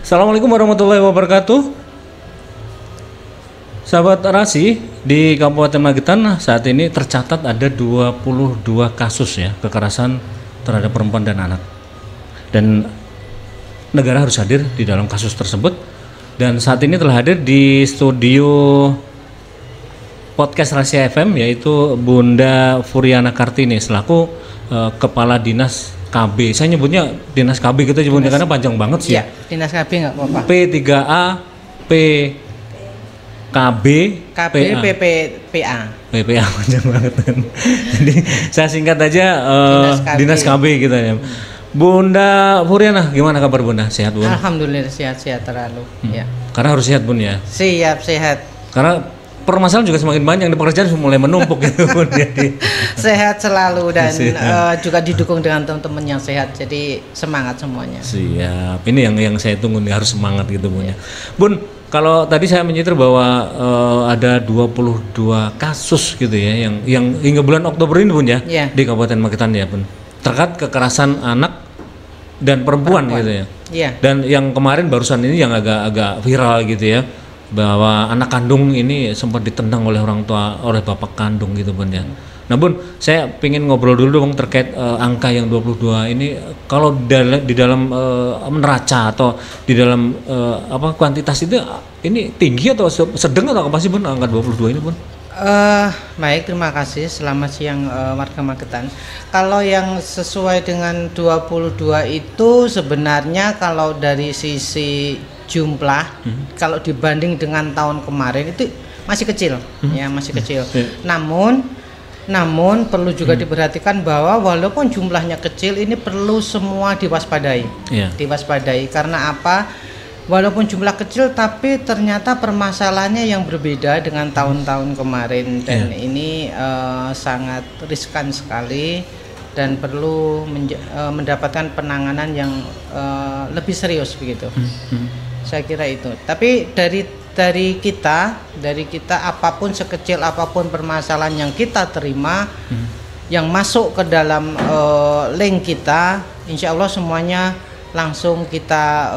Assalamualaikum warahmatullahi wabarakatuh. Sahabat Rasi, di Kabupaten Magetan saat ini tercatat ada 22 kasus ya kekerasan terhadap perempuan dan anak. Dan negara harus hadir di dalam kasus tersebut. Dan saat ini telah hadir di studio podcast Rahasia FM yaitu Bunda Furiana Kartini selaku Kepala Dinas KB. Saya nyebutnya Dinas KB gitu nyebutnya karena panjang banget sih. Iya, Dinas KB nggak apa-apa. P3A P KB PPA. PPA panjang banget kan. Jadi saya singkat aja Dinas KB gitu ya. Bunda Furiana, gimana kabar Bunda? Sehat Bun? Alhamdulillah sehat-sehat terlalu. Ya. Karena harus sehat Bun ya. Siap sehat. Karena permasalahan juga semakin banyak, di pekerjaan mulai menumpuk gitu Bun. Jadi sehat selalu dan juga didukung dengan teman-teman yang sehat. Jadi semangat semuanya. Siap. Ini yang saya tunggu nih, harus semangat gitu Bun ya. Bun, kalau tadi saya menyitir bahwa ada 22 kasus gitu ya yang hingga bulan Oktober ini Bun ya, di Kabupaten Magetan ya Bun. Terkait kekerasan anak dan perempuan gitu ya. Iya. Dan yang kemarin barusan ini yang agak viral gitu ya, bahwa anak kandung ini sempat ditendang oleh orang tua, oleh bapak kandung gitu Bun ya. Nah Bun, saya pengen ngobrol dulu dong terkait angka yang 22 ini. Kalau di dalam neraca atau di dalam kuantitas itu ini tinggi atau sedang atau apa sih Bun angka 22 ini Bun? Baik, terima kasih. Selamat siang warga Magetan. Kalau yang sesuai dengan 22 itu sebenarnya kalau dari sisi jumlah, kalau dibanding dengan tahun kemarin itu masih kecil, ya masih kecil. Namun perlu juga diperhatikan bahwa walaupun jumlahnya kecil, ini perlu semua diwaspadai. Diwaspadai karena apa? Walaupun jumlah kecil, tapi ternyata permasalahannya yang berbeda dengan tahun-tahun kemarin dan ini sangat riskan sekali dan perlu mendapatkan penanganan yang lebih serius begitu. Saya kira itu. Tapi dari kita apapun sekecil apapun permasalahan yang kita terima, yang masuk ke dalam link kita, insya Allah semuanya langsung kita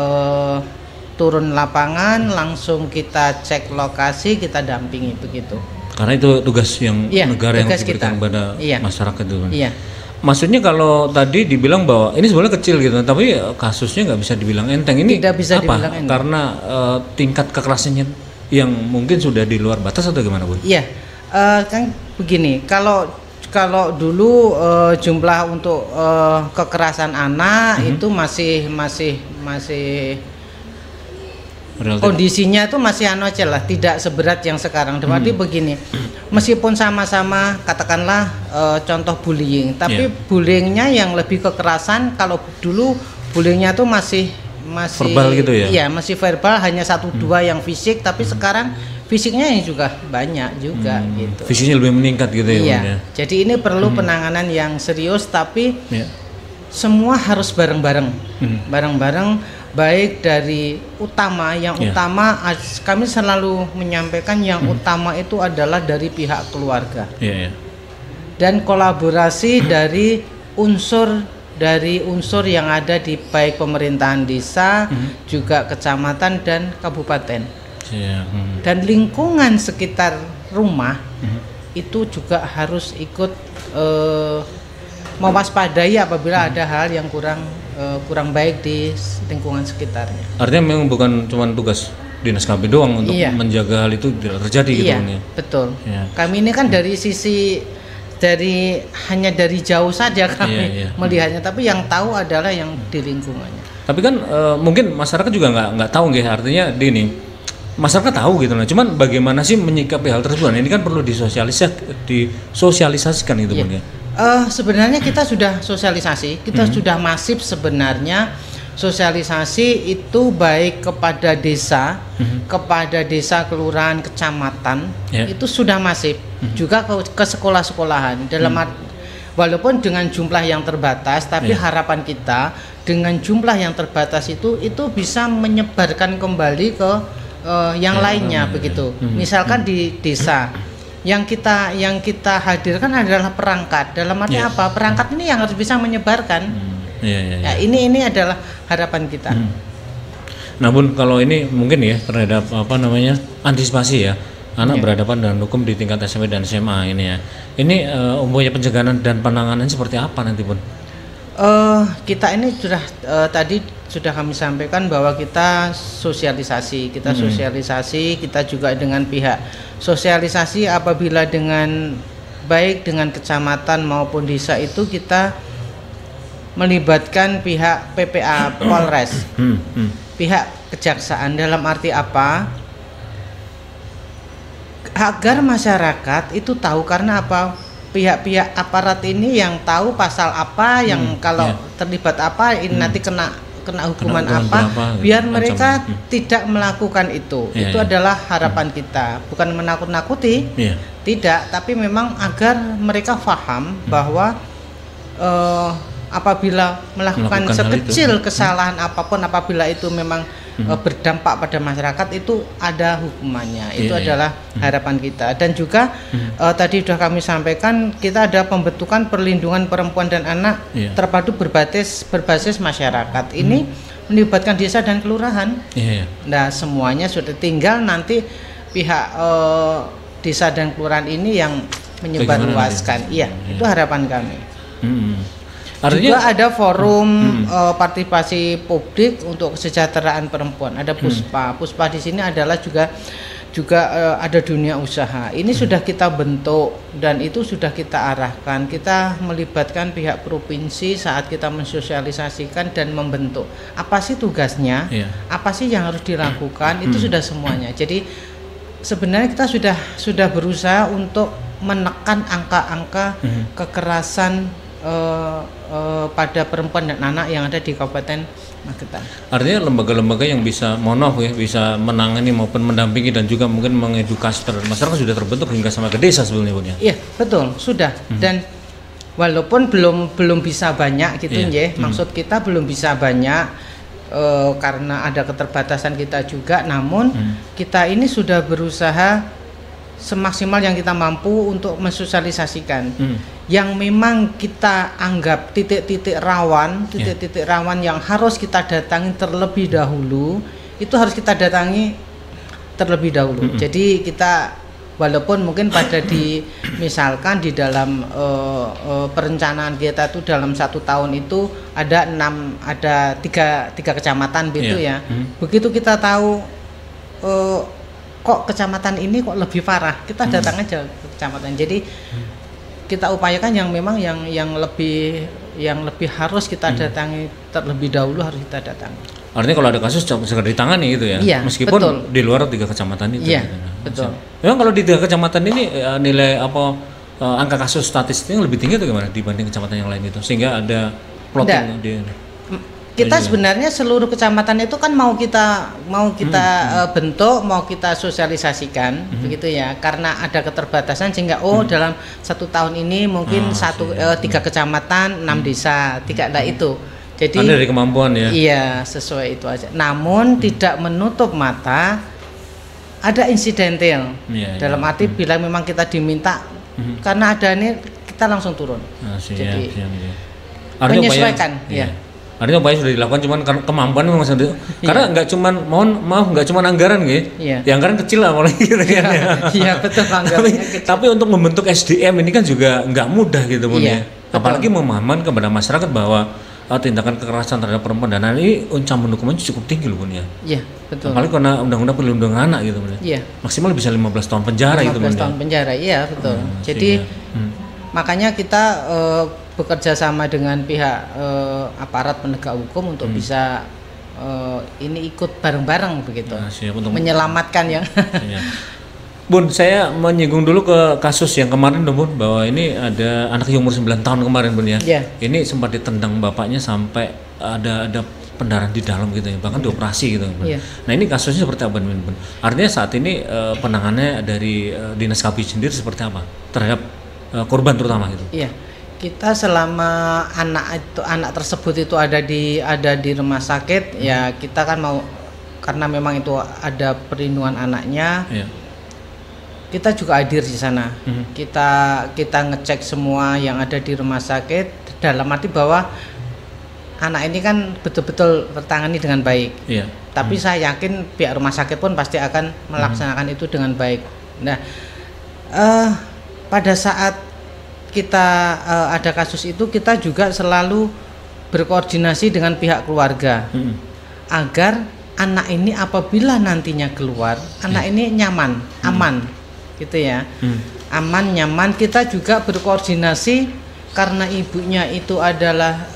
turun lapangan, langsung kita cek lokasi, kita dampingi begitu. Karena itu tugas yang negara yang diberikan kepada masyarakat itu. Iya. Maksudnya kalau tadi dibilang bahwa ini sebenarnya kecil gitu, tapi kasusnya nggak bisa dibilang enteng. Ini tidak bisa apa? Dibilang enteng. Karena tingkat kekerasannya yang mungkin sudah di luar batas atau gimana Bun? Iya, kan begini. Kalau dulu jumlah untuk kekerasan anak itu masih relatif. Kondisinya itu masih aja lah, tidak seberat yang sekarang. Berarti begini, meskipun sama-sama katakanlah contoh bullying, tapi bullyingnya yang lebih kekerasan. Kalau dulu bullyingnya tuh masih verbal gitu ya? Iya, masih verbal, hanya 1-2 yang fisik, tapi sekarang fisiknya yang juga banyak juga gitu. Fisiknya lebih meningkat gitu ya? Iya. Jadi ini perlu penanganan yang serius, tapi semua harus bareng-bareng, baik dari utama, utama kami selalu menyampaikan yang utama itu adalah dari pihak keluarga dan kolaborasi dari unsur yang ada di baik pemerintahan desa, juga kecamatan dan kabupaten, dan lingkungan sekitar rumah itu juga harus ikut mewaspadai apabila ada hal yang kurang baik di lingkungan sekitarnya. Artinya memang bukan cuma tugas Dinas KB doang untuk menjaga hal itu tidak terjadi gitu kan ya. Betul. Kami ini kan hanya dari jauh saja kami melihatnya, tapi yang tahu adalah yang di lingkungannya. Tapi kan mungkin masyarakat juga nggak tahu nggih, artinya masyarakat tahu gitu, cuman bagaimana sih menyikapi hal tersebut? Ini kan perlu disosialisasikan gitu Bun ya. Sebenarnya kita sudah sosialisasi, kita sudah masif sebenarnya sosialisasi itu baik kepada desa, kelurahan, kecamatan, itu sudah masif, juga ke sekolah-sekolahan. Walaupun dengan jumlah yang terbatas, tapi harapan kita dengan jumlah yang terbatas itu bisa menyebarkan kembali ke yang lainnya begitu. Misalkan di desa. Yang kita hadirkan adalah perangkat. Dalam arti apa? Perangkat ini yang harus bisa menyebarkan. Ya, ini adalah harapan kita. Nah Bun, kalau ini mungkin ya terhadap antisipasi ya anak berhadapan dengan hukum di tingkat SMP dan SMA ini ya. Ini upaya pencegahan dan penanganan seperti apa nanti Bun? Kita ini sudah tadi sudah kami sampaikan bahwa kita sosialisasi, kita juga dengan pihak sosialisasi apabila dengan baik dengan kecamatan maupun desa itu kita melibatkan pihak PPA Polres, pihak kejaksaan. Dalam arti apa? Agar masyarakat itu tahu, karena apa? Pihak-pihak aparat ini yang tahu pasal apa, yang kalau terlibat apa ini nanti kena hukuman apa, biar mereka tidak melakukan itu. Itu adalah harapan kita, bukan menakut-nakuti, tidak, tapi memang agar mereka paham bahwa apabila melakukan sekecil kesalahan apapun, apabila itu memang berdampak pada masyarakat, itu ada hukumannya. Itu adalah harapan kita. Dan juga tadi sudah kami sampaikan, kita ada pembentukan perlindungan perempuan dan anak terpadu berbasis masyarakat. Ini melibatkan desa dan kelurahan. Nah, semuanya sudah, tinggal nanti pihak desa dan kelurahan ini yang menyebarluaskan. Itu harapan kami. Artinya, juga ada forum partisipasi publik untuk kesejahteraan perempuan. Ada Puspa. Puspa di sini adalah juga ada dunia usaha. Ini sudah kita bentuk dan itu sudah kita arahkan. Kita melibatkan pihak provinsi saat kita mensosialisasikan dan membentuk. Apa sih tugasnya? Apa sih yang harus dilakukan? Itu sudah semuanya. Jadi sebenarnya kita sudah berusaha untuk menekan angka-angka kekerasan pada perempuan dan anak yang ada di Kabupaten Magetan. Artinya lembaga-lembaga yang bisa bisa menangani maupun mendampingi dan juga mungkin mengedukasi masyarakat sudah terbentuk hingga sampai ke desa sebelumnya Bun ya? Iya betul, sudah. Dan walaupun belum bisa banyak gitu maksud kita belum bisa banyak karena ada keterbatasan kita juga, namun kita ini sudah berusaha semaksimal yang kita mampu untuk mensosialisasikan yang memang kita anggap titik-titik rawan yang harus kita datangi terlebih dahulu, itu harus kita datangi terlebih dahulu. Jadi kita walaupun mungkin misalkan di dalam perencanaan kita itu dalam 1 tahun itu ada 3 kecamatan gitu ya. Begitu kita tahu kok kecamatan ini kok lebih parah, kita datang aja ke kecamatan. Jadi kita upayakan yang memang yang lebih harus kita datangi terlebih dahulu, harus kita datangi. Artinya kalau ada kasus segera ditangani gitu ya, meskipun betul. Di luar 3 kecamatan itu. Iya, betul. Memang kalau di 3 kecamatan ini nilai angka kasus statistiknya lebih tinggi atau gimana dibanding kecamatan yang lain itu, sehingga ada plotting di kita sebenarnya seluruh kecamatan itu kan mau kita bentuk, mau kita sosialisasikan begitu ya, karena ada keterbatasan sehingga dalam 1 tahun ini mungkin 3 kecamatan 6 desa, tidak itu. Jadi dari kemampuan ya. Iya, sesuai itu aja. Namun tidak menutup mata ada insidental. Dalam arti bila memang kita diminta karena ada ini kita langsung turun. Jadi menyesuaikan Artinya upaya sudah dilakukan, cuman kemampuan memang masih karena nggak cuman nggak cuman anggaran gitu. Ya anggaran kecil lah apalagi gitu kan. Iya betul, anggarannya tapi untuk membentuk SDM ini kan juga nggak mudah gitu Bun ya. Apalagi memahamkan kepada masyarakat bahwa tindakan kekerasan terhadap perempuan dan anak ini ancaman hukumannya cukup tinggi loh Bun ya. Iya betul. Apalagi karena undang-undang perlindungan anak gitu Bun ya. Maksimal bisa 15 tahun penjara gitu Bun. 15 tahun penjara, iya betul. Jadi makanya kita bekerja sama dengan pihak aparat penegak hukum untuk bisa ini ikut bareng-bareng begitu, untuk menyelamatkan ya. Bun, saya menyinggung dulu ke kasus yang kemarin dong Bun, bahwa ini ada anak yang umur 9 tahun kemarin Bun ya. Ini sempat ditendang bapaknya sampai ada pendarahan di dalam gitu ya, bahkan dioperasi gitu Bun. Nah ini kasusnya seperti apa Bun? Artinya saat ini penanganannya dari Dinas KB sendiri seperti apa terhadap korban terutama gitu? Kita selama anak tersebut itu ada di rumah sakit, ya kita kan mau, karena memang itu ada perlindungan anaknya, kita juga hadir di sana. Kita ngecek semua yang ada di rumah sakit, dalam arti bahwa anak ini kan betul-betul tertangani dengan baik. Iya. Tapi saya yakin pihak rumah sakit pun pasti akan melaksanakan itu dengan baik. Nah, pada saat kita ada kasus itu, kita juga selalu berkoordinasi dengan pihak keluarga agar anak ini apabila nantinya keluar, anak ini nyaman, aman, gitu ya, aman, nyaman. Kita juga berkoordinasi karena ibunya itu adalah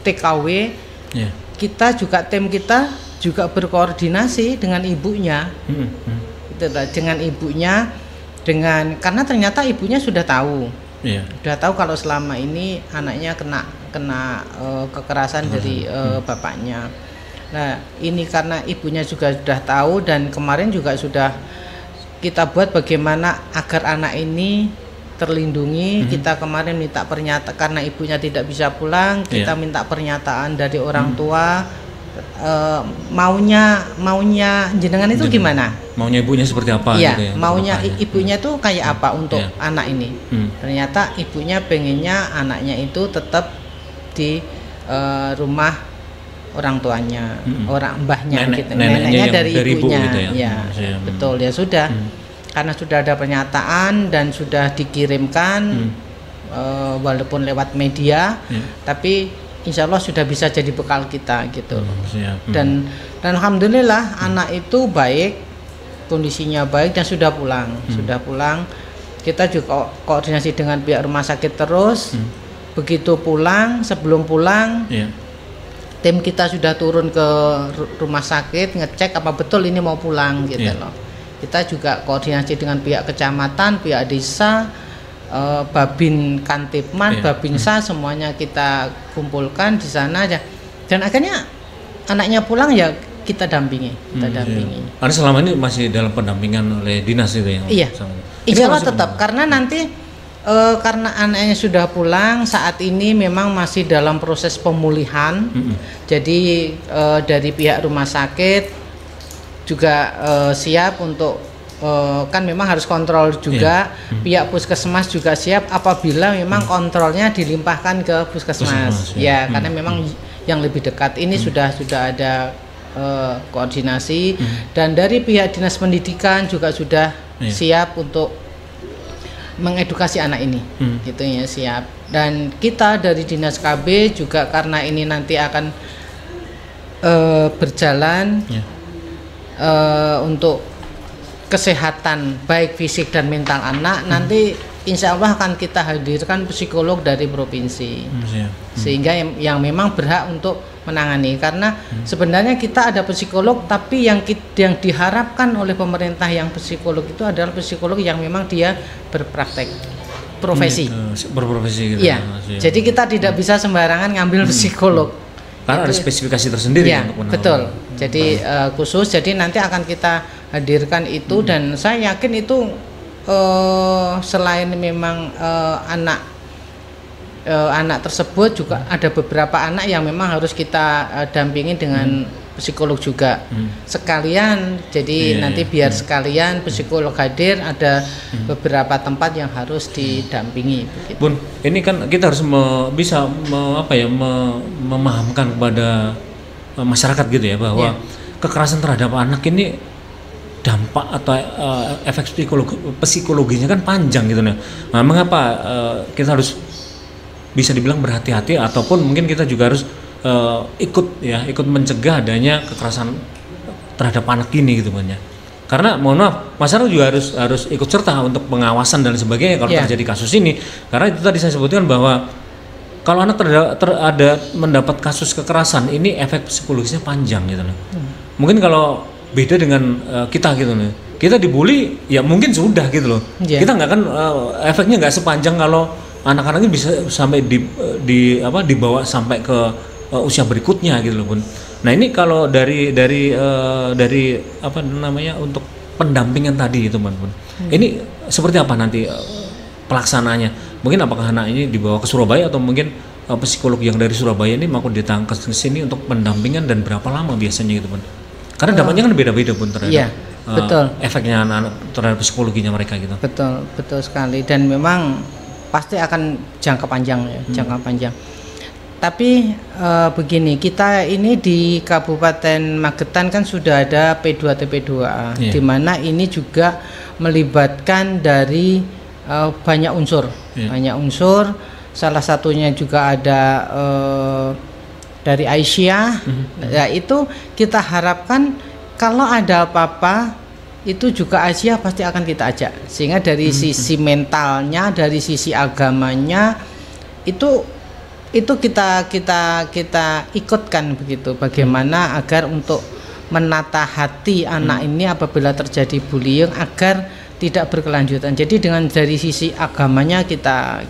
TKW. Kita juga tim kita juga berkoordinasi dengan ibunya, gitu, dengan ibunya. Karena ternyata ibunya sudah tahu, sudah tahu kalau selama ini anaknya kena kekerasan dari bapaknya. Nah, ini karena ibunya juga sudah tahu, dan kemarin juga sudah kita buat bagaimana agar anak ini terlindungi. Kita kemarin minta pernyataan karena ibunya tidak bisa pulang, kita minta pernyataan dari orang tua. Maunya jenengan itu gimana? Maunya ibunya seperti apa? Iya, gitu ya, maunya ibunya tuh kayak apa untuk anak ini? Ternyata ibunya pengennya anaknya itu tetap di rumah orang tuanya, orang mbahnya, neneknya dari ibunya. Gitu ya, betul ya, sudah. Karena sudah ada pernyataan dan sudah dikirimkan, walaupun lewat media, tapi insya Allah sudah bisa jadi bekal kita gitu. Dan alhamdulillah anak itu baik, kondisinya baik dan sudah pulang. Kita juga koordinasi dengan pihak rumah sakit terus. Begitu pulang, sebelum pulang, tim kita sudah turun ke rumah sakit ngecek apa betul ini mau pulang gitu loh. Kita juga koordinasi dengan pihak kecamatan, pihak desa, Babin Kantipman, Babinsa, semuanya kita kumpulkan di sana aja. Dan akhirnya anaknya pulang ya kita dampingi. Anda selama ini masih dalam pendampingan oleh dinas itu ya? Iya. Insya Allah tetap, karena nanti karena anaknya sudah pulang, saat ini memang masih dalam proses pemulihan. Jadi dari pihak rumah sakit juga siap untuk kan memang harus kontrol juga. Pihak puskesmas juga siap apabila memang kontrolnya dilimpahkan ke puskesmas. Karena memang yang lebih dekat ini sudah ada koordinasi, dan dari pihak dinas pendidikan juga sudah siap untuk mengedukasi anak ini, gitu ya, siap. Dan kita dari dinas KB juga karena ini nanti akan berjalan untuk kesehatan baik fisik dan mental anak, nanti insya Allah akan kita hadirkan psikolog dari provinsi, sehingga yang memang berhak untuk menangani. Karena sebenarnya kita ada psikolog, tapi yang diharapkan oleh pemerintah yang psikolog itu adalah psikolog yang memang dia berpraktek profesi, berprofesi gitu. Jadi kita tidak bisa sembarangan ngambil psikolog. Karena ada spesifikasi tersendiri untuk menangani. Betul. Jadi khusus, jadi nanti akan kita hadirkan itu, dan saya yakin itu selain memang anak tersebut juga ada beberapa anak yang memang harus kita dampingi dengan psikolog juga sekalian. Jadi nanti biar sekalian psikolog hadir, ada beberapa tempat yang harus didampingi begitu. Bun, ini kan kita harus bisa memahamkan kepada masyarakat gitu ya, bahwa kekerasan terhadap anak ini dampak atau efek psikologinya kan panjang gitu. Nah, mengapa kita harus bisa dibilang berhati-hati, ataupun mungkin kita juga harus ikut mencegah adanya kekerasan terhadap anak ini gitu kan ya. Karena mohon maaf, masyarakat juga harus ikut serta untuk pengawasan dan sebagainya kalau terjadi kasus ini. Karena itu tadi saya sebutkan bahwa kalau anak ada mendapat kasus kekerasan ini, efek psikologisnya panjang gitu loh. Mungkin kalau beda dengan kita gitu loh. Kita dibully ya mungkin sudah gitu loh. Kita nggak kan efeknya nggak sepanjang kalau anak-anak ini bisa sampai dibawa sampai ke usia berikutnya gitu loh, Bun. Nah, ini kalau dari apa namanya untuk pendampingan tadi itu, Bun. Ini seperti apa nanti pelaksanaannya? Mungkin apakah anak ini dibawa ke Surabaya, atau mungkin psikolog yang dari Surabaya ini mau datang ke sini untuk pendampingan, dan berapa lama biasanya gitu, Bun? Karena dampaknya kan beda-beda, Bun, terhadap betul. Efeknya anak-anak terhadap psikologinya mereka gitu. Betul sekali, dan memang pasti akan jangka panjang ya, jangka panjang. tapi begini, kita ini di Kabupaten Magetan kan sudah ada P2 TP2A, di mana ini juga melibatkan dari banyak unsur, salah satunya juga ada dari Aisyah. Ya, itu kita harapkan kalau ada apa-apa itu juga Aisyah pasti akan kita ajak, sehingga dari sisi mentalnya, dari sisi agamanya itu kita ikutkan begitu, bagaimana agar untuk menata hati anak ini apabila terjadi bullying agar tidak berkelanjutan. Jadi dengan dari sisi agamanya kita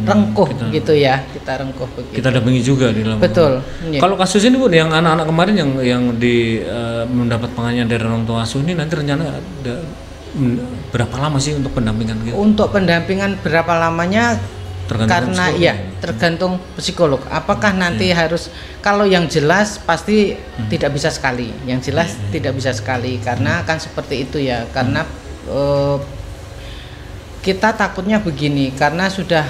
rengkuh gitu ya, kita rengkuh begitu. Kita dampingi juga di dalam. Betul. Ya. Kalau kasus ini Bu, yang anak-anak kemarin yang mendapat penganiayaan dari orang tua asuh ini, nanti rencana berapa lama sih untuk pendampingan gitu? Untuk pendampingan berapa lamanya? Karena ya tergantung psikolog. Apakah nanti harus, kalau yang jelas pasti tidak bisa sekali. Yang jelas tidak bisa sekali, karena kan seperti itu ya. Karena kita takutnya begini, karena sudah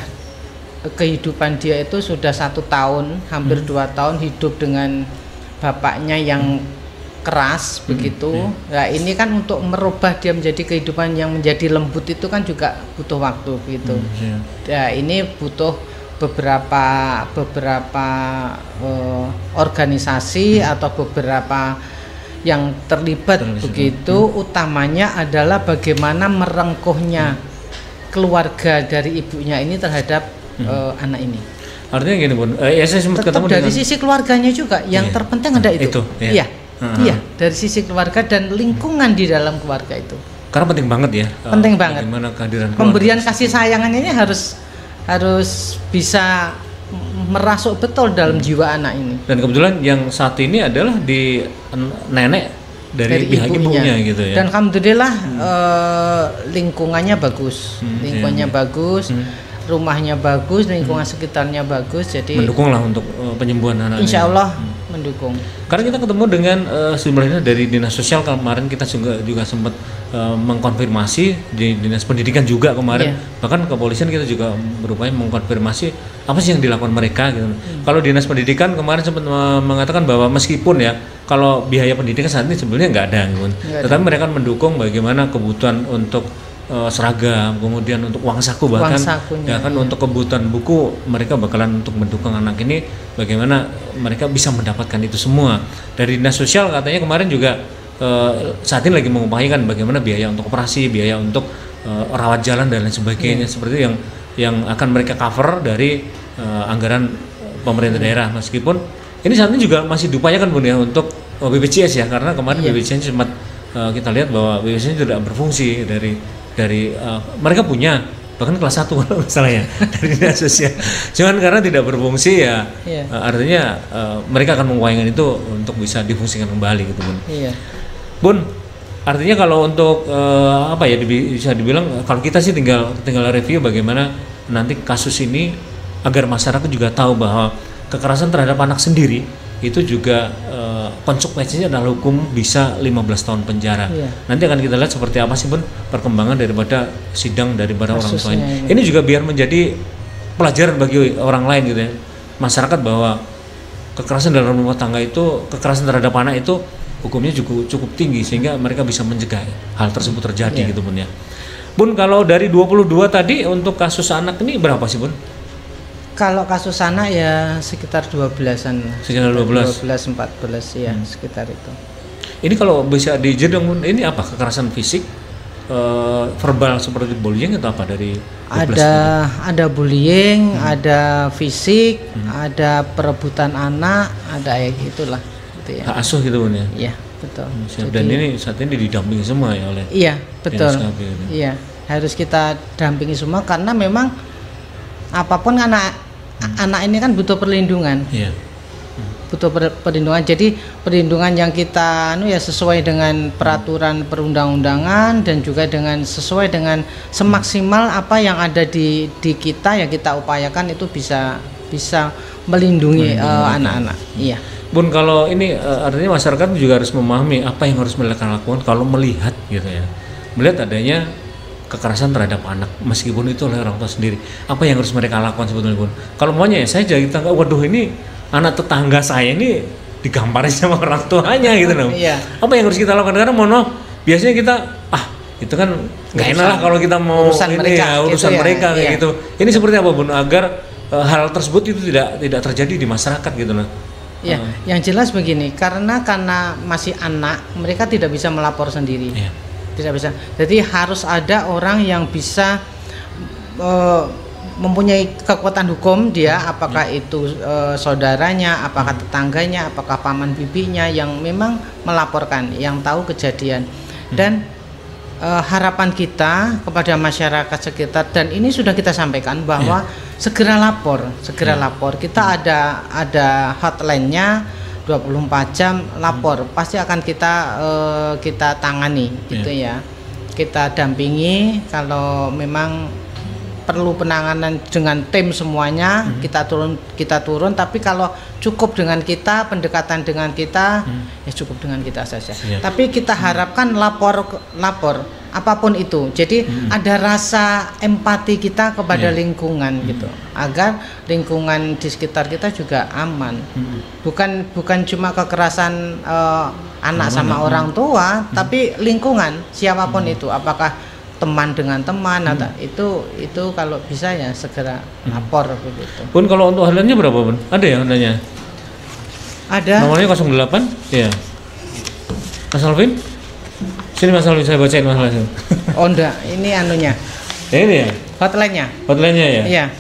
kehidupan dia itu sudah 1 tahun, hampir 2 tahun hidup dengan bapaknya yang keras begitu. Nah, ini kan untuk merubah dia menjadi kehidupan yang menjadi lembut itu kan juga butuh waktu begitu. Ya, ini butuh beberapa organisasi atau beberapa yang terlibat begitu. Utamanya adalah bagaimana merengkuhnya keluarga dari ibunya ini terhadap anak ini. Artinya gini Bun, saya sempat ketemu dari sisi keluarganya juga yang terpenting ada itu. Iya. Iya, dari sisi keluarga dan lingkungan di dalam keluarga itu. Karena penting banget ya. Penting banget. Bagaimana kehadiran keluarga. Pemberian kasih sayangan ini harus bisa merasuk betul dalam jiwa anak ini. Dan kebetulan yang saat ini adalah di nenek dari pihak ibunya gitu ya. Dan alhamdulillah lingkungannya bagus. Lingkungannya bagus. Rumahnya bagus, lingkungan sekitarnya bagus, jadi mendukung lah untuk penyembuhan anak. Insya Allah mendukung. Karena kita ketemu dengan sebenarnya dari dinas sosial kemarin, kita juga sempat mengkonfirmasi di dinas pendidikan juga kemarin. Bahkan kepolisian kita juga berupaya mengkonfirmasi apa sih yang dilakukan mereka gitu. Kalau dinas pendidikan kemarin sempat mengatakan bahwa meskipun ya kalau biaya pendidikan saat ini sebenarnya nggak ada gitu. Tetapi mereka mendukung bagaimana kebutuhan untuk seragam, kemudian untuk uang saku, bahkan ya kan untuk kebutuhan buku mereka bakalan untuk mendukung anak ini, bagaimana mereka bisa mendapatkan itu semua. Dari dinas sosial katanya kemarin juga saat ini lagi mengupayakan bagaimana biaya untuk operasi, biaya untuk rawat jalan dan lain sebagainya, seperti yang akan mereka cover dari anggaran pemerintah daerah. Meskipun ini saat ini juga masih diupayakan Bun ya untuk BPJS ya, karena kemarin BPJS sempat kita lihat bahwa BPJS tidak berfungsi dari mereka punya bahkan kelas 1 kalau misalnya dari dinas sosial, cuman karena tidak berfungsi ya, artinya mereka akan mengupayakan itu untuk bisa difungsikan kembali gitu Bun. Bun, artinya kalau untuk bisa dibilang kalau kita sih tinggal review bagaimana nanti kasus ini agar masyarakat juga tahu bahwa kekerasan terhadap anak sendiri itu juga konsekuensinya adalah hukum bisa 15 tahun penjara. Nanti akan kita lihat seperti apa sih Bun perkembangan daripada sidang daripada orang tuanya. Ini juga biar menjadi pelajaran bagi orang lain gitu ya, masyarakat, bahwa kekerasan dalam rumah tangga itu, kekerasan terhadap anak itu hukumnya cukup tinggi sehingga mereka bisa mencegah hal tersebut terjadi gitu Bun ya. Bun, kalau dari 22 tadi untuk kasus anak ini berapa sih Bun? Kalau kasus anak ya sekitar 12-an. Sekitar 12, 14 ya, sekitar itu. Ini kalau bisa dijedong, ini apa? Kekerasan fisik, verbal seperti bullying atau apa dari 12? Ada bullying, ada fisik, ada perebutan anak, ada ya gitulah gitu ya. Hak asuh gitu Bun ya. Iya, betul. Dan ini saat ini didampingi semua ya oleh. Iya, betul. Iya, harus kita dampingi semua karena memang apapun anak ini kan butuh perlindungan. Butuh perlindungan. Jadi perlindungan yang kita sesuai dengan peraturan perundang-undangan dan juga sesuai dengan semaksimal apa yang ada di kita yang kita upayakan itu bisa melindungi anak-anak. Iya. Bun, kalau ini artinya masyarakat juga harus memahami apa yang harus mereka lakukan kalau melihat gitu ya. Melihat adanya kekerasan terhadap anak meskipun itu oleh orang tua sendiri. Apa yang harus mereka lakukan sebetulnya Bun? Kalau maunya ya saya jadi tangga, waduh ini anak tetangga saya ini digamparin sama orang tuanya gitu loh. Iya. Apa yang harus kita lakukan? Karena biasanya kita itu kan nggak enak lah kalau kita mau urusan ini mereka, ya, urusan gitu mereka ya, kayak iya. gitu. Ini seperti apa Bun agar hal tersebut itu tidak terjadi di masyarakat gitu loh. Ya, yang jelas begini, karena masih anak, mereka tidak bisa melapor sendiri. Iya. Tidak bisa. Jadi harus ada orang yang bisa mempunyai kekuatan hukum dia, apakah itu saudaranya, apakah tetangganya, apakah paman bibinya yang memang melaporkan, yang tahu kejadian. Dan harapan kita kepada masyarakat sekitar, dan ini sudah kita sampaikan bahwa segera lapor. Kita ada hotline-nya 24 jam lapor. Pasti akan kita tangani gitu ya. Kita dampingi kalau memang perlu penanganan dengan tim semuanya, kita turun, tapi kalau cukup dengan kita, pendekatan dengan kita, ya cukup dengan kita saja. Tapi kita harapkan lapor apapun itu. Jadi ada rasa empati kita kepada lingkungan gitu, agar lingkungan di sekitar kita juga aman. Bukan cuma kekerasan anak sama orang tua, tapi lingkungan siapapun itu, apakah teman dengan teman atau itu kalau bisa ya segera lapor begitu. Bun, kalau untuk hotline-nya berapa Bun? Ada ya hotline-nya? Ada. Nomornya 08? Iya. Mas Alvin? Sini Mas Alvin, saya bacain Mas Alvin. Oh enggak, ini anunya. Ini ya? Hotline-nya. Hotline-nya ya? Iya.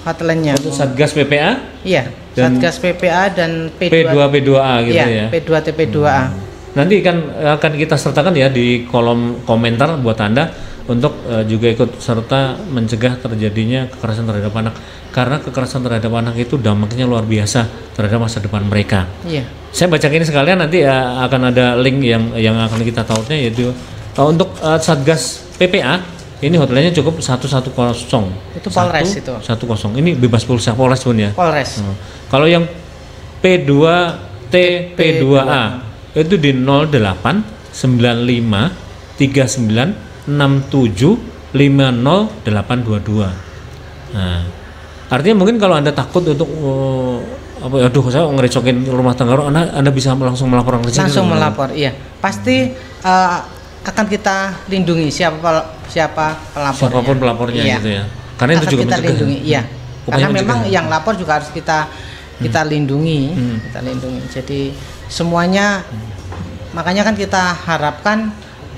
Hotline-nya. Untuk Satgas PPA? Iya. Satgas PPA dan P2P2A gitu ya? P2TP2A. Nanti akan kita sertakan ya di kolom komentar buat Anda untuk juga ikut serta mencegah terjadinya kekerasan terhadap anak, karena kekerasan terhadap anak itu dampaknya luar biasa terhadap masa depan mereka. Iya. Saya baca ini sekalian, nanti akan ada link yang akan kita tautnya, yaitu untuk Satgas PPA ini hotline-nya cukup 110. Itu Polres itu. 110. Ini bebas pulsa Polres Bun ya. Polres. Kalau yang P2TP2A itu di 08 95 39 67 50 822. Nah, artinya mungkin kalau Anda takut untuk saya ngerecokin rumah tangga, Anda bisa langsung melapor langsung melapor. Iya, pasti akan kita lindungi siapa pelapornya. Siapapun pelapornya gitu ya. Karena itu juga kita lindungi, iya. Karena memang yang lapor juga harus kita lindungi, kita lindungi. Jadi semuanya makanya kan kita harapkan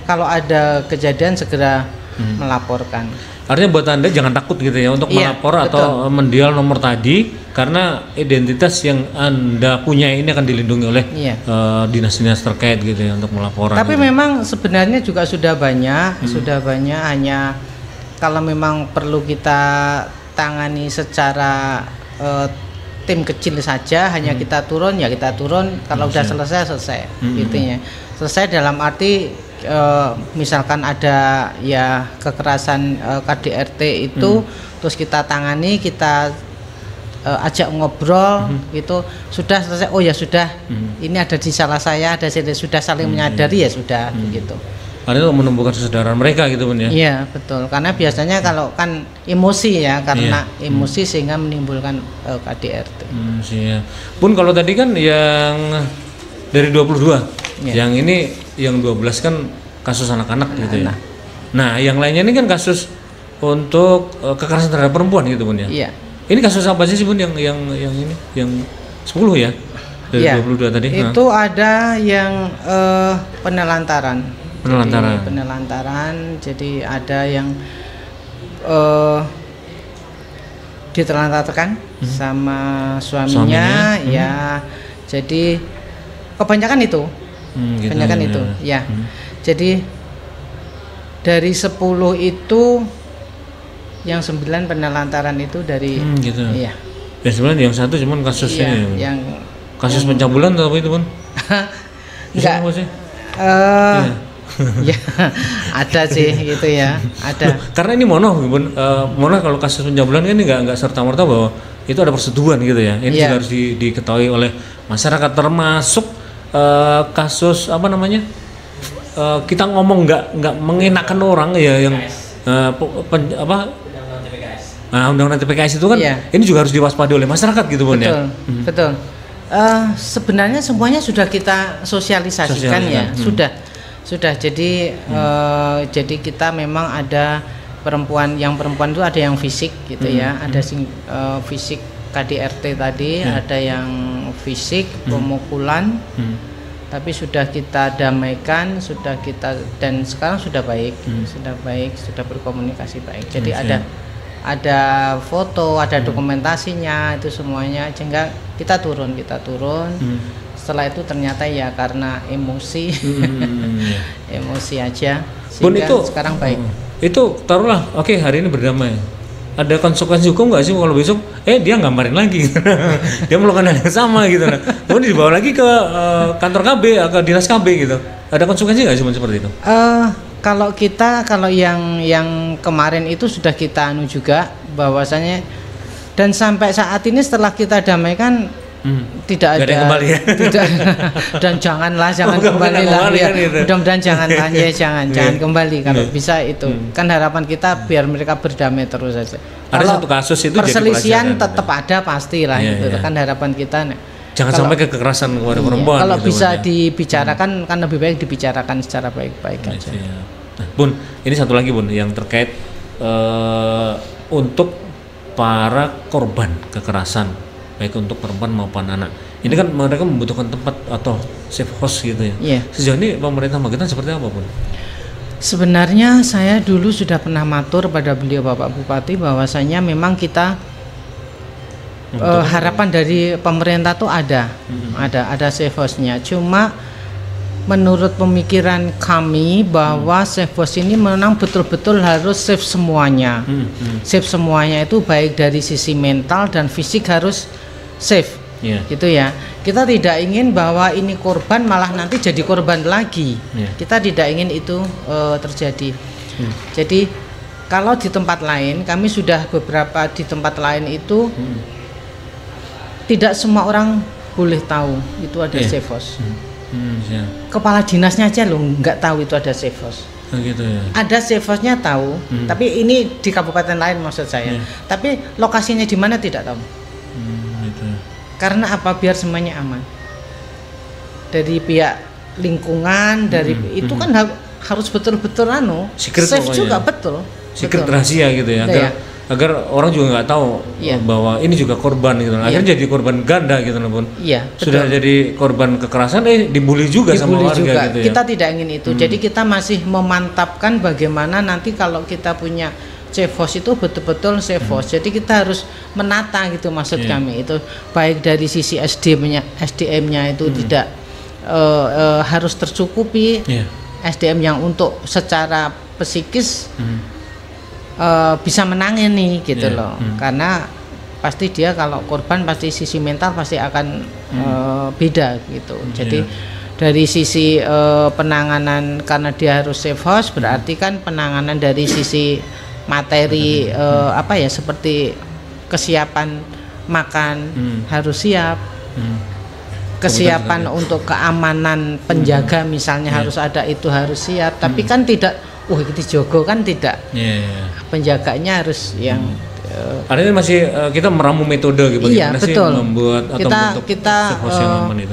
kalau ada kejadian segera melaporkan. Artinya buat Anda jangan takut gitu ya untuk melapor atau mendial nomor tadi, karena identitas yang Anda punya ini akan dilindungi oleh dinas-dinas terkait gitu ya untuk melaporan. Tapi gitu. Memang sebenarnya juga sudah banyak, hanya kalau memang perlu kita tangani secara tim kecil saja, hanya kita turun, kalau udah selesai gitu ya. Selesai dalam arti misalkan ada ya kekerasan KDRT itu, terus kita tangani, kita ajak ngobrol gitu, sudah selesai, oh ya sudah, ini ada di salah saya, sudah saling menyadari ya sudah begitu. Artinya menumbuhkan kesadaran mereka gitu Bun ya. Iya betul, karena biasanya kalau kan emosi ya, karena emosi sehingga menimbulkan KDRT. Pun kalau tadi kan yang dari 22, yang ini yang 12 kan kasus anak-anak gitu ya. Nah, yang lainnya ini kan kasus untuk kekerasan terhadap perempuan gitu Bun ya. Iya. Ini kasus apa sih Bun yang ini yang 10 ya? Dari 22 tadi. Itu ada yang penelantaran. Jadi ada yang ditelantarkan sama suaminya. Ya. Jadi kebanyakan itu. Kebanyakan itu. Ya. Jadi dari 10 itu yang 9 penelantaran itu dari gitu. Iya. Ya sebenarnya yang satu cuman kasusnya kasus pencabulan atau apa itu Bun? Enggak. Ya ada sih gitu ya, ada. Karena ini mono Bun, kalau kasus pencabulan kan ini nggak serta-merta bahwa itu ada persetubuhan gitu ya. Ini juga harus diketahui oleh masyarakat, termasuk kasus apa namanya, kita ngomong nggak mengenakan orang ya, yang Undang-undang TPKS itu kan ini juga harus diwaspadai oleh masyarakat gitu Bun ya. Betul. Sebenarnya semuanya sudah kita sosialisasikan ya, sudah. Jadi jadi kita memang ada perempuan itu ada yang fisik gitu ya, ada fisik KDRT tadi, ada yang fisik pemukulan. Tapi sudah kita damaikan, dan sekarang sudah baik, sudah berkomunikasi baik. Jadi ada foto, ada dokumentasinya, itu semuanya, sehingga kita turun. Setelah itu ternyata ya karena emosi, emosi aja, sehingga itu, sekarang baik. Itu taruhlah, oke, hari ini berdamai. Ada konsekuensi hukum nggak sih kalau besok dia gambarin lagi dia melakukan hal yang sama gitu, kemudian dibawa lagi ke kantor KB atau dinas KB gitu, ada konsekuensi nggak sih seperti itu? Kalau yang kemarin itu sudah kita juga bahwasanya, dan sampai saat ini setelah kita damaikan tidak ada kembali ya? Tidak, dan jangan kembali lah ya. Mudah-mudahan jangan kembali kalau bisa itu. Kan harapan kita biar mereka berdamai terus saja. Ada kalau satu kasus itu perselisihan tetap ada pastilah gitu. Kan harapan kita jangan sampai kekerasan kepada perempuan. Kalau gitu, bisa dibicarakan kan lebih baik dibicarakan secara baik-baik aja. Nah, Bun, ini satu lagi Bun yang terkait untuk para korban kekerasan baik untuk perempuan maupun anak. Ini kan mereka membutuhkan tempat atau safe house gitu ya. Sejauh ini pemerintah Magetan seperti apa Bun? Sebenarnya saya dulu sudah pernah matur pada beliau Bapak Bupati bahwasanya memang kita harapan dari pemerintah tuh ada safe house-nya. Cuma menurut pemikiran kami bahwa safe house ini memang betul-betul harus safe semuanya. Safe semuanya itu baik dari sisi mental dan fisik harus safe. Gitu ya. Kita tidak ingin bahwa ini korban malah nanti jadi korban lagi. Kita tidak ingin itu terjadi. Jadi kalau di tempat lain, kami sudah beberapa di tempat lain itu tidak semua orang boleh tahu itu ada safe house. Kepala dinasnya aja loh nggak tahu itu ada safe house. Gitu ya. Ada safe house-nya tahu, tapi ini di kabupaten lain maksud saya. Tapi lokasinya di mana tidak tahu. Gitu. Karena apa? Biar semuanya aman. Dari pihak lingkungan, dari itu kan harus betul-betul safe juga betul. Secret rahasia gitu ya. Agar orang juga nggak tahu bahwa ini juga korban gitu. Akhirnya jadi korban ganda gitu Bun. Sudah jadi korban kekerasan dibully juga sama warga gitu ya. Kita tidak ingin itu. Jadi kita masih memantapkan bagaimana nanti kalau kita punya safe house itu betul-betul safe house. Jadi kita harus menata gitu maksud kami itu, baik dari sisi SDM-nya itu tidak harus tercukupi. SDM yang untuk secara psikis bisa menangani gitu loh. Karena pasti dia kalau korban pasti sisi mental pasti akan beda gitu. Jadi dari sisi penanganan, karena dia harus safe house berarti kan penanganan dari sisi materi seperti kesiapan makan harus siap. Kesiapan untuk keamanan penjaga misalnya harus ada, itu harus siap. Tapi kan tidak itu jogo kan tidak. Penjaganya harus yang artinya masih kita meramu metode gitu. Betul. Membuat atau kita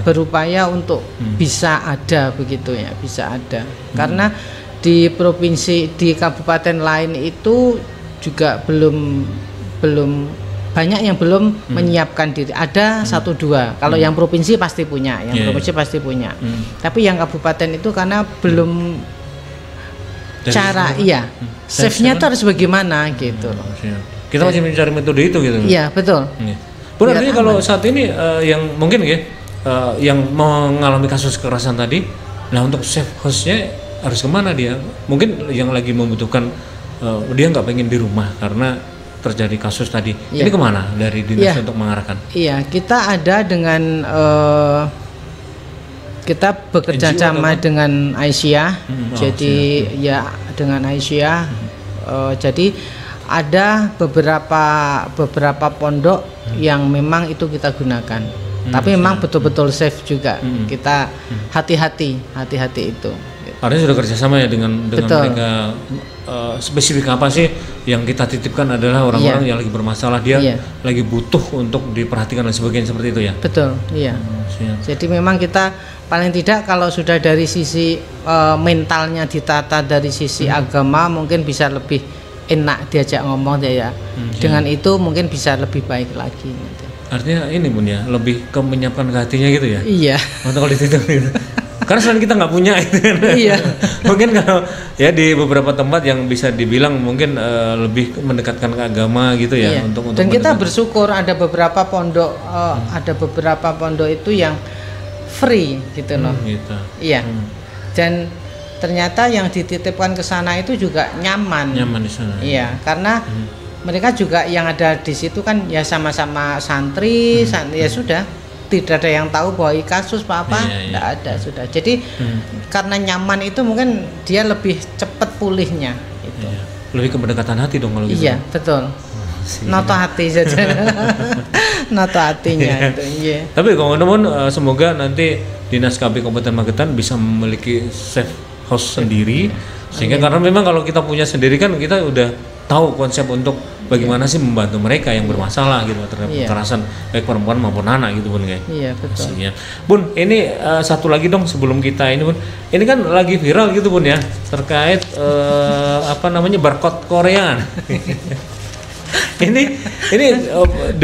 berupaya untuk bisa ada begitu ya, bisa ada. Karena di provinsi, di kabupaten lain itu juga belum banyak yang belum menyiapkan diri. Ada 1-2. Kalau yang provinsi pasti punya, provinsi pasti punya. Tapi yang kabupaten itu karena belum cara safe-nya itu harus bagaimana gitu loh. Kita masih mencari metode itu gitu. Iya, betul. Pun artinya kalau saat ini yang mungkin yang mengalami kasus kekerasan tadi, nah untuk safe house-nya harus kemana dia? Mungkin yang lagi membutuhkan dia nggak pengen di rumah karena terjadi kasus tadi. Ini kemana dari dinas untuk mengarahkan? Kita ada dengan kita bekerja sama dengan Aisyah. Jadi dengan Aisyah. Jadi ada beberapa pondok yang memang itu kita gunakan. Tapi memang betul-betul safe juga. Kita hati-hati itu. Gitu. Artinya sudah kerjasama ya dengan Betul. mereka. Spesifik apa sih yang kita titipkan adalah orang-orang yang lagi bermasalah, dia lagi butuh untuk diperhatikan dan sebagainya, seperti itu ya. Betul, iya. Jadi memang kita paling tidak kalau sudah dari sisi mentalnya ditata dari sisi agama, mungkin bisa lebih enak diajak ngomong ya. Dengan itu mungkin bisa lebih baik lagi. Gitu. Artinya ini Bun ya, lebih ke menyiapkan ke hatinya gitu ya. Iya. Untuk kalau dititip gitu. Karena selain kita nggak punya itu kan. Iya. Mungkin kalau ya di beberapa tempat yang bisa dibilang mungkin lebih mendekatkan ke agama gitu ya. Iya. Untuk dan kita bersyukur ada beberapa pondok itu yang free gitu loh. Gitu. Iya. Dan ternyata yang dititipkan ke sana itu juga nyaman. Nyaman di sana. Iya, karena mereka juga yang ada di situ kan ya sama-sama santri, ya sudah. Tidak ada yang tahu bahwa kasus apa, tidak ada sudah. Jadi karena nyaman itu mungkin dia lebih cepat pulihnya. Itu. Iya. Lebih ke pendekatan hati dong kalau gitu. Iya betul. Noto hati saja, noto hatinya. Itu, iya. Tapi kawan-kawan semoga nanti Dinas KB Kabupaten Magetan bisa memiliki safe house sendiri, sehingga karena memang kalau kita punya sendiri kan kita udah tahu konsep untuk bagaimana sih membantu mereka yang bermasalah gitu terhadap kekerasan baik perempuan maupun anak gitu Bun kayak. Iya betul. Maksudnya. Bun, ini satu lagi dong sebelum kita ini Bun. Ini kan lagi viral gitu Bun ya terkait barcode Korea. ini di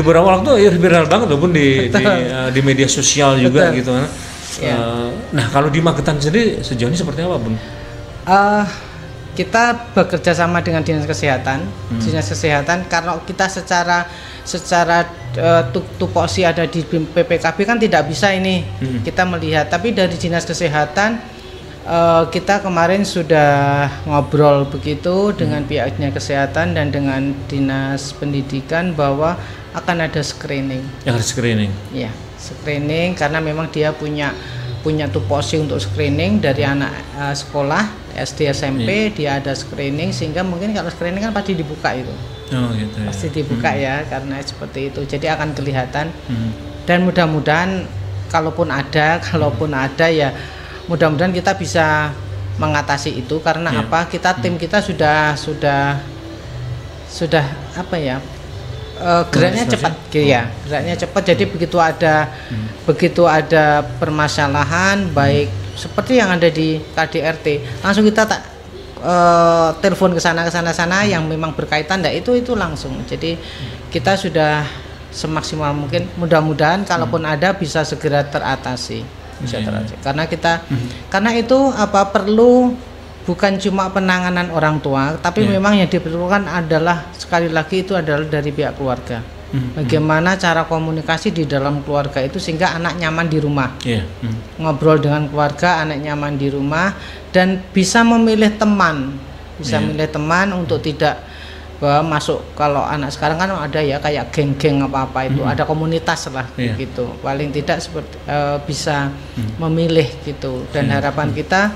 beberapa waktu viral banget loh Bun di media sosial juga gitu kan. Nah, kalau di Magetan sendiri sejauh ini seperti apa Bun? Kita bekerja sama dengan dinas kesehatan. Dinas kesehatan kalau kita secara tupoksi ada di PPKB kan tidak bisa ini kita melihat. Tapi dari dinas kesehatan kita kemarin sudah ngobrol begitu dengan pihak dinas kesehatan dan dengan dinas pendidikan bahwa akan ada screening. Yang screening? Iya, screening karena memang dia punya tupoksi untuk screening dari anak sekolah SD SMP dia ada screening sehingga mungkin kalau screening kan pasti dibuka itu. Oh gitu ya. Pasti dibuka ya karena seperti itu. Jadi akan kelihatan dan mudah-mudahan kalaupun ada ya mudah-mudahan kita bisa mengatasi itu karena apa? Tim kita sudah apa ya? Geraknya cepat ya. Geraknya cepat jadi begitu ada permasalahan baik seperti yang ada di KDRT langsung kita telepon ke sana yang memang berkaitan itu langsung. Jadi kita sudah semaksimal mungkin mudah-mudahan kalaupun ada bisa segera teratasi. Karena itu perlu bukan cuma penanganan orang tua tapi memang yang diperlukan adalah sekali lagi itu adalah dari pihak keluarga. Bagaimana cara komunikasi di dalam keluarga itu sehingga anak nyaman di rumah, ngobrol dengan keluarga, anak nyaman di rumah dan bisa memilih teman, milih teman untuk tidak masuk. Kalau anak sekarang kan ada ya kayak geng-geng apa itu, ada komunitas lah gitu. Paling tidak seperti bisa memilih gitu. Dan harapan kita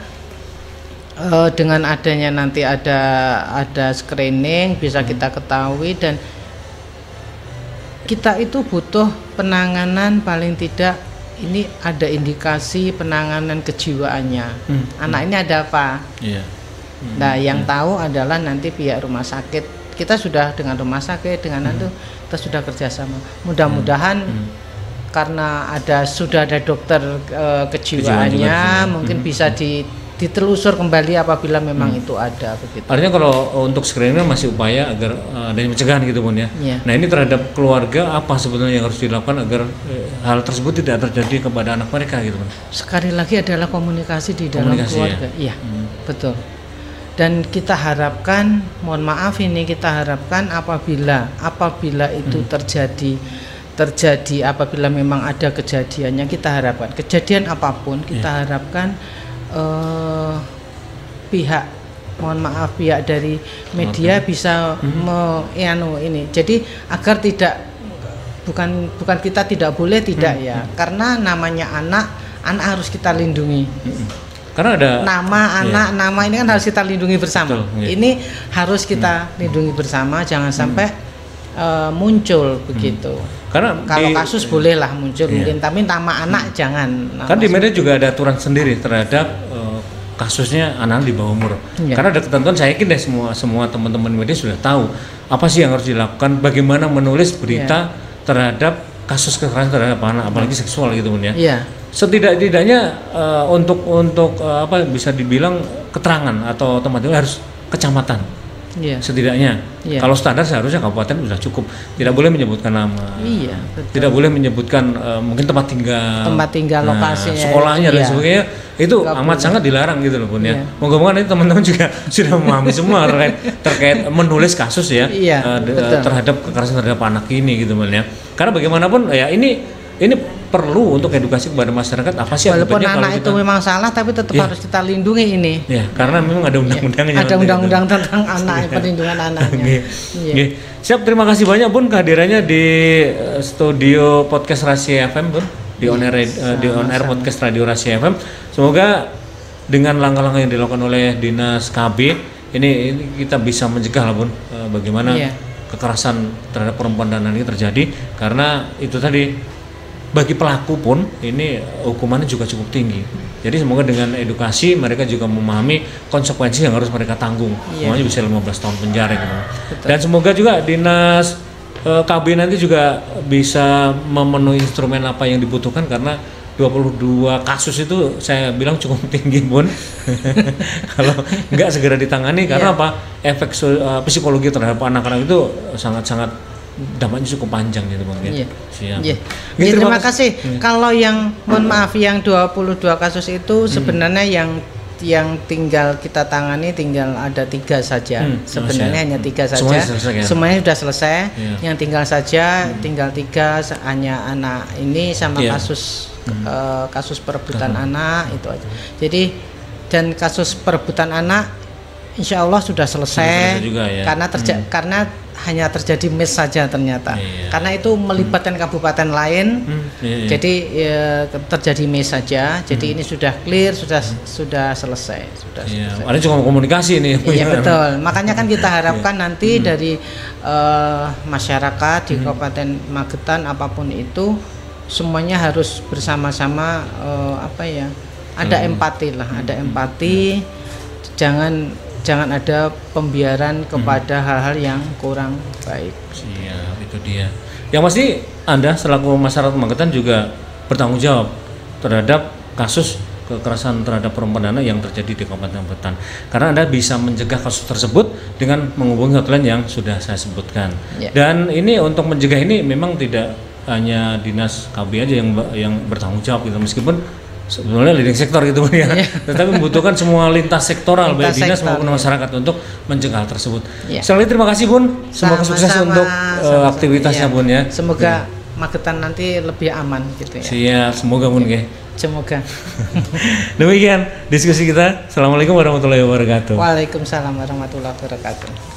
dengan adanya nanti ada screening bisa kita ketahui dan kita itu butuh penanganan paling tidak ini ada indikasi penanganan kejiwaannya. Anak ini ada apa? Nah, yang tahu adalah nanti pihak rumah sakit. Kita sudah dengan rumah sakit dengan itu kita sudah kerjasama. Mudah-mudahan karena sudah ada dokter kejiwaannya mungkin bisa ditelusur kembali apabila memang itu ada begitu. Artinya kalau untuk screening masih upaya agar adanya pencegahan gitu Bun ya. Nah ini terhadap keluarga apa sebetulnya yang harus dilakukan agar hal tersebut tidak terjadi kepada anak mereka gitu Bun? Sekali lagi adalah komunikasi di dalam keluarga. Iya, betul. Dan kita harapkan, mohon maaf ini kita harapkan apabila itu terjadi apabila memang ada kejadiannya kita harapkan kejadian apapun kita harapkan pihak dari media bisa ini jadi agar tidak bukan kita tidak boleh ya karena namanya anak harus kita lindungi karena ada nama ini kan harus kita lindungi bersama. Ini harus kita lindungi bersama jangan sampai muncul begitu. Karena kalau kasus bolehlah muncul mungkin tapi nama anak jangan. Kan di media juga ada aturan sendiri terhadap kasusnya anak-anak di bawah umur. Karena ada ketentuan, saya yakin deh semua teman-teman media sudah tahu apa sih yang harus dilakukan, bagaimana menulis berita terhadap kasus kekerasan terhadap anak, apalagi seksual gitu Bun ya. Setidak-tidaknya untuk apa bisa dibilang keterangan atau tempat itu harus kecamatan. Setidaknya. Kalau standar seharusnya kabupaten sudah cukup. Tidak boleh menyebutkan nama. Betul. Tidak boleh menyebutkan mungkin tempat tinggal, lokasi, sekolahnya dan sebagainya. Itu amat sangat dilarang gitu loh Bun ya. Moga-moga nanti teman-teman juga sudah memahami semua terkait menulis kasus ya terhadap kekerasan terhadap anak ini gitu Bun ya. Karena bagaimanapun ya ini perlu untuk edukasi kepada masyarakat apa sih walaupun akibatnya anak itu memang salah tapi tetap harus kita lindungi ini. Karena memang ada undang-undangnya. Ada undang-undang tentang anak, perlindungan anaknya. Siap, terima kasih banyak Bun kehadirannya di studio podcast Rahasia FM Bun, di on air podcast Radio Rahasia FM. Semoga dengan langkah-langkah yang dilakukan oleh Dinas KB ini kita bisa mencegah lah Bun bagaimana kekerasan terhadap perempuan dan anak ini terjadi, karena itu tadi bagi pelaku pun ini hukumannya juga cukup tinggi. Jadi semoga dengan edukasi mereka juga memahami konsekuensi yang harus mereka tanggung. Semuanya bisa 15 tahun penjara gitu. Dan semoga juga Dinas KB nanti juga bisa memenuhi instrumen apa yang dibutuhkan, karena 22 kasus itu saya bilang cukup tinggi Bun. Kalau nggak segera ditangani, karena apa? Efek psikologi terhadap anak-anak itu sangat-sangat dampaknya cukup panjang gitu Bang. Siap. Terima kasih. Kalau yang mohon maaf yang 22 kasus itu sebenarnya yang tinggal kita tangani tinggal ada 3 saja. Sebenarnya hanya 3 saja. Semuanya sudah selesai. Yang tinggal saja tinggal 3 hanya anak ini sama kasus perebutan anak itu aja. Jadi dan kasus perebutan anak insya Allah sudah selesai juga, karena hanya terjadi miss saja ternyata, karena itu melibatkan kabupaten lain, jadi terjadi miss saja, jadi ini sudah clear, sudah selesai, Ada cuma komunikasi nih. Betul, makanya kan kita harapkan nanti dari masyarakat di Kabupaten Magetan apapun itu semuanya harus bersama-sama ada empati lah, ada empati, jangan ada pembiaran kepada hal-hal yang kurang baik. Itu dia. Yang pasti Anda selaku masyarakat Magetan juga bertanggung jawab terhadap kasus kekerasan terhadap perempuan dan anak yang terjadi di Kabupaten Magetan. Karena Anda bisa mencegah kasus tersebut dengan menghubungi hotline yang sudah saya sebutkan. Dan ini untuk mencegah ini memang tidak hanya Dinas KB aja yang bertanggung jawab gitu, meskipun sebenarnya leading sektor gitu ya, tetapi membutuhkan semua lintas sektoral baik dinas maupun masyarakat untuk mencegah hal tersebut. Sekali lagi terima kasih Bun, semoga sukses untuk aktivitasnya Bun ya. Semoga Magetan nanti lebih aman gitu ya. Siap, semoga Bun ya. Semoga. Demikian diskusi kita. Assalamualaikum warahmatullahi wabarakatuh. Waalaikumsalam warahmatullahi wabarakatuh.